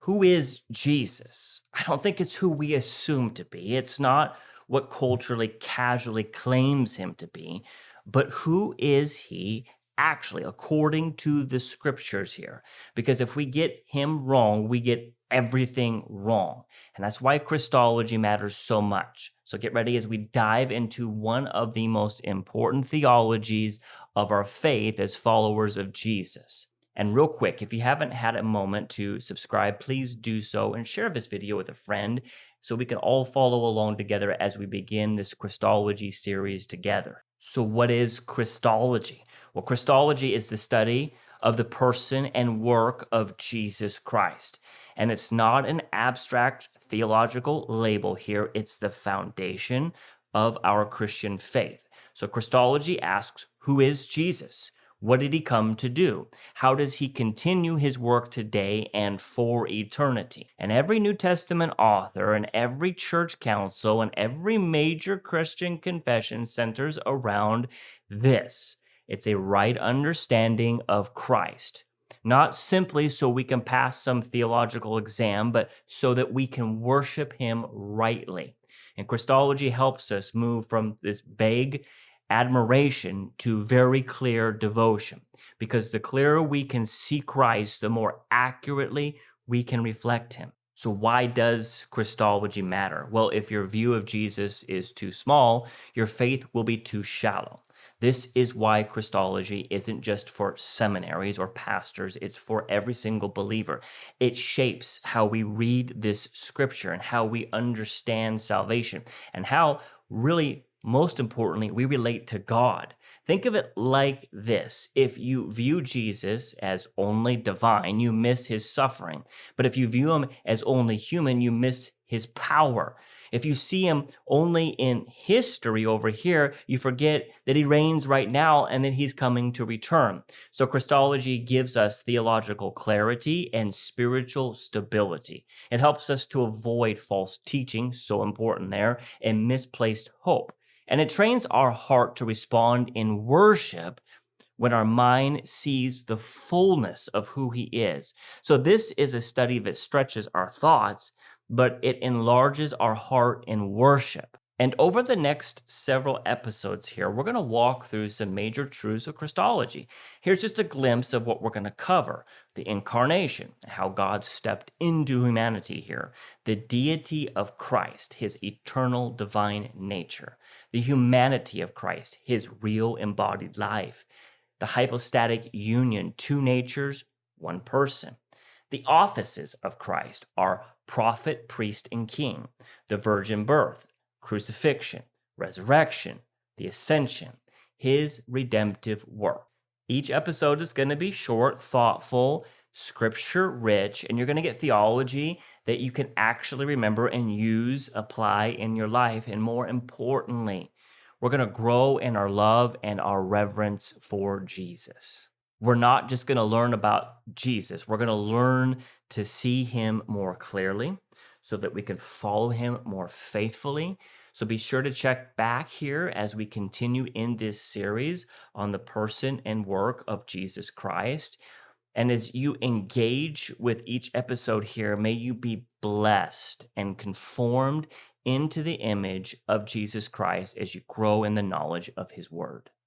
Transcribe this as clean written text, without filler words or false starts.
Who is Jesus? I don't think it's who we assume to be. It's not what culturally casually claims him to be, but who is he actually, according to the scriptures here? Because if we get him wrong, we get everything wrong. And that's why Christology matters so much. So get ready as we dive into one of the most important theologies of our faith as followers of Jesus. And real quick, if you haven't had a moment to subscribe, please do so and share this video with a friend so we can all follow along together as we begin this Christology series together. So what is Christology? Well, Christology is the study of the person and work of Jesus Christ. And it's not an abstract theological label here. It's the foundation of our Christian faith. So Christology asks, who is Jesus? What did he come to do? How does he continue his work today and for eternity? And every New Testament author and every church council and every major Christian confession centers around this. It's a right understanding of Christ. Not simply so we can pass some theological exam, but so that we can worship him rightly. And Christology helps us move from this vague admiration to very clear devotion, because the clearer we can see Christ, the more accurately we can reflect him. So why does Christology matter? Well, if your view of Jesus is too small, your faith will be too shallow. This is why Christology isn't just for seminaries or pastors, it's for every single believer. It shapes how we read this scripture and how we understand salvation and how really, most importantly, we relate to God. Think of it like this. If you view Jesus as only divine, you miss his suffering. But if you view him as only human, you miss his power. If you see him only in history over here, you forget that he reigns right now and that he's coming to return. So Christology gives us theological clarity and spiritual stability. It helps us to avoid false teaching, so important there, and misplaced hope. And it trains our heart to respond in worship when our mind sees the fullness of who he is. So this is a study that stretches our thoughts, but it enlarges our heart in worship. And over the next several episodes here, we're going to walk through some major truths of Christology. Here's just a glimpse of what we're going to cover: the Incarnation, how God stepped into humanity here, the deity of Christ, his eternal divine nature, the humanity of Christ, his real embodied life, the hypostatic union, two natures, one person. The offices of Christ are prophet, priest, and king, the virgin birth, crucifixion, resurrection, the ascension, his redemptive work. Each episode is going to be short, thoughtful, scripture rich, and you're going to get theology that you can actually remember and use, apply in your life. And more importantly, we're going to grow in our love and our reverence for Jesus. We're not just going to learn about Jesus. We're going to learn to see him more clearly so that we can follow him more faithfully. So be sure to check back here as we continue in this series on the person and work of Jesus Christ. And as you engage with each episode here, may you be blessed and conformed into the image of Jesus Christ as you grow in the knowledge of his word.